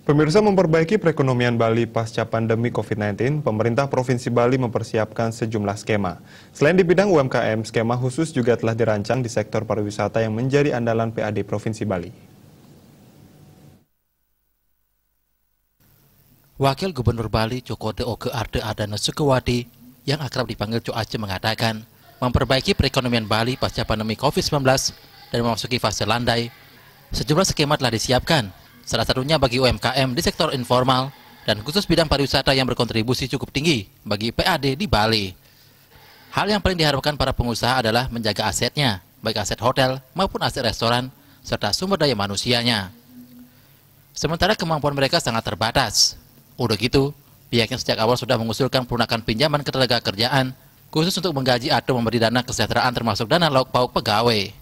Pemirsa, memperbaiki perekonomian Bali pasca pandemi COVID-19, pemerintah Provinsi Bali mempersiapkan sejumlah skema. Selain di bidang UMKM, skema khusus juga telah dirancang di sektor pariwisata yang menjadi andalan PAD Provinsi Bali. Wakil Gubernur Bali Cokote Oke Arde Adana Sukewati yang akrab dipanggil Co Aceh mengatakan, memperbaiki perekonomian Bali pasca pandemi COVID-19 dan memasuki fase landai, sejumlah skema telah disiapkan. Salah satunya bagi UMKM di sektor informal dan khusus bidang pariwisata yang berkontribusi cukup tinggi bagi PAD di Bali. Hal yang paling diharapkan para pengusaha adalah menjaga asetnya, baik aset hotel maupun aset restoran, serta sumber daya manusianya. Sementara kemampuan mereka sangat terbatas. Udah gitu, pihaknya sejak awal sudah mengusulkan pelunakan pinjaman ketenaga kerjaan khusus untuk menggaji atau memberi dana kesejahteraan termasuk dana lauk pauk pegawai.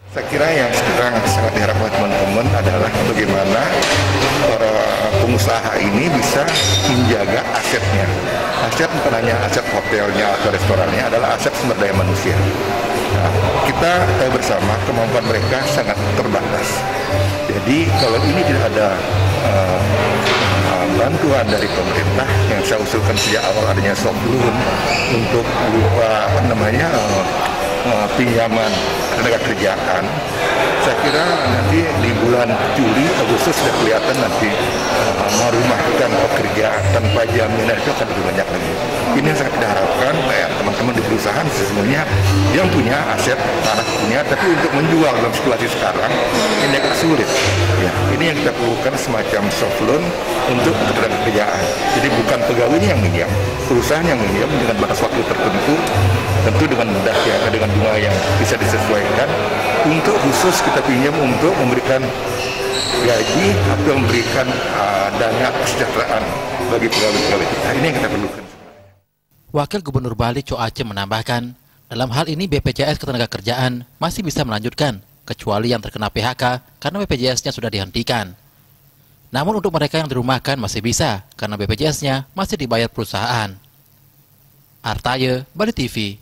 Saya kira yang sekarang sangat diharapkan teman-teman adalah bagaimana para pengusaha ini bisa menjaga asetnya. Aset bukan hanya aset hotelnya atau restorannya, adalah aset sumber daya manusia. Nah, kita tahu bersama kemampuan mereka sangat terbatas. Jadi kalau ini tidak ada bantuan dari pemerintah yang saya usulkan sejak awal adanya soft loan untuk berupa pinjaman tenaga kerjaan, saya kira nanti di bulan Juli, Agustus sudah kelihatan nanti merumahkan pekerjaan tanpa jaminan itu akan lebih banyak lagi. Ini yang sangat kita harapkan teman-teman di perusahaan sesungguhnya yang punya aset tanah punya, tapi untuk menjual dalam situasi sekarang ini agak sulit. Ya, ini yang kita perlukan semacam soft loan untuk tenaga kerjaan. Jadi bukan pegawainya yang minjam, perusahaan yang minjam dengan batas waktu tertentu, tentu dengan mudah ya, dengan bunga yang bisa disesuaikan, untuk khusus kita pinjam untuk memberikan gaji atau memberikan dana kesejahteraan bagi pegawai-pegawai kita. Ini yang kita perlukan. Wakil Gubernur Bali Co Aceh menambahkan, dalam hal ini BPJS Ketenagakerjaan masih bisa melanjutkan, kecuali yang terkena PHK karena BPJS-nya sudah dihentikan. Namun untuk mereka yang dirumahkan masih bisa, karena BPJS-nya masih dibayar perusahaan. Artaye, Bali TV.